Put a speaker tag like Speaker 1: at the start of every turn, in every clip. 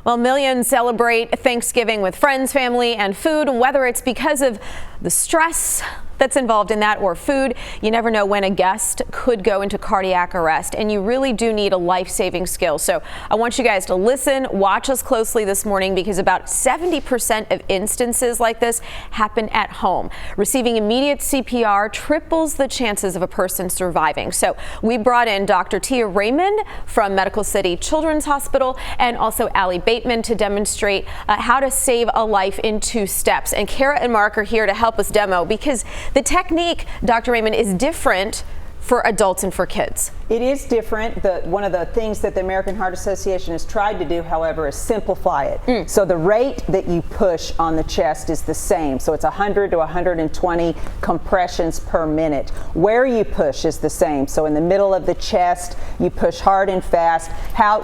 Speaker 1: Well, millions celebrate Thanksgiving with friends, family, and food. Whether it's because of the stress that's involved in that or food, you never know when a guest could go into cardiac arrest, and you really do need a life-saving skill. So I want you guys to listen, watch us closely this morning, because about 70% of instances like this happen at home. Receiving immediate CPR triples the chances of a person surviving. So we brought in Dr. Tia Raymond from Medical City Children's Hospital and also Allie Bateman to demonstrate how to save a life in 2 steps. And Kara and Mark are here to help us demo, because the technique, Dr. Raymond, is different for adults and for kids.
Speaker 2: It is different. One of the things that the American Heart Association has tried to do, however, is simplify it. So the rate that you push on the chest is the same. So it's 100 to 120 compressions per minute. Where you push is the same. So in the middle of the chest, you push hard and fast.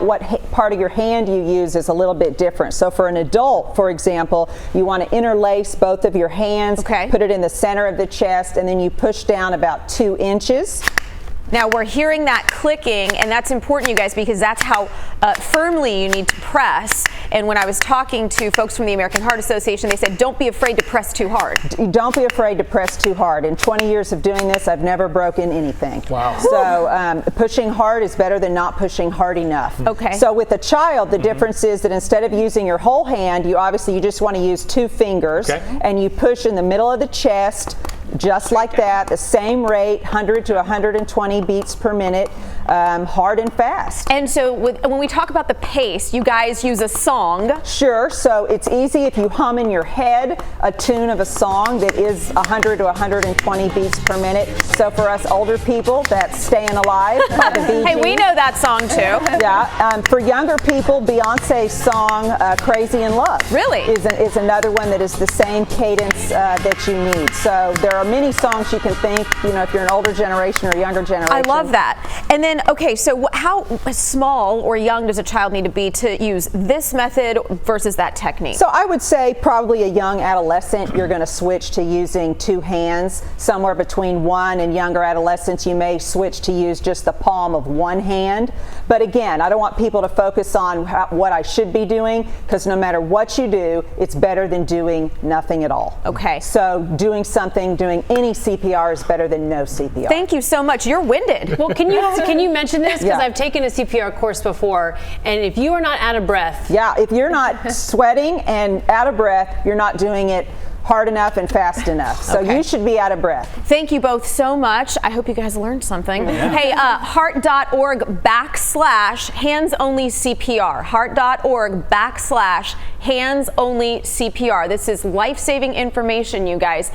Speaker 2: What part of your hand you use is a little bit different. So for an adult, for example, you want to interlace both of your hands, put it in the center of the chest, and then you push down about 2 inches.
Speaker 1: Now we're hearing that clicking, and that's important, you guys, because that's how firmly you need to press. And when I was talking to folks from the American Heart Association, they said, don't be afraid to press too hard.
Speaker 2: Don't be afraid to press too hard. In 20 years of doing this, I've never broken anything.
Speaker 3: Wow.
Speaker 2: So pushing hard is better than not pushing hard enough.
Speaker 1: Okay.
Speaker 2: So with a child, the difference is that instead of using your whole hand, you just want to use 2 fingers, and you push in the middle of the chest, just like that, the same rate, 100 to 120 beats per minute, hard and fast.
Speaker 1: And so when we talk about the pace, you guys use a song.
Speaker 2: Sure, so it's easy if you hum in your head a tune of a song that is 100 to 120 beats per minute. So for us older people, that's Staying Alive by the Bee Gees.
Speaker 1: Hey, we know that song too.
Speaker 2: Yeah, for younger people, Beyonce's song Crazy in Love is another one that is the same cadence that you need. So there are many songs you can think, if you're an older generation or younger generation.
Speaker 1: I love that. And then, okay, so how small or young does a child need to be to use this method versus that technique?
Speaker 2: So I would say probably a young adolescent, you're going to switch to using 2 hands. Somewhere between 1 and younger adolescents, you may switch to use just the palm of 1 hand. But again, I don't want people to focus on what I should be doing, because no matter what you do, it's better than doing nothing at all.
Speaker 1: Okay.
Speaker 2: So doing any CPR is better than no CPR.
Speaker 1: Thank you so much. You're winded.
Speaker 4: Well, can you mention this? Because I've taken a CPR course before, and if you are not out of breath.
Speaker 2: Yeah, if you're not sweating and out of breath, you're not doing it hard enough and fast enough. So you should be out of breath.
Speaker 1: Thank you both so much. I hope you guys learned something. Hey, heart.org/hands-only-CPR. Heart.org/hands-only-CPR. This is life-saving information, you guys.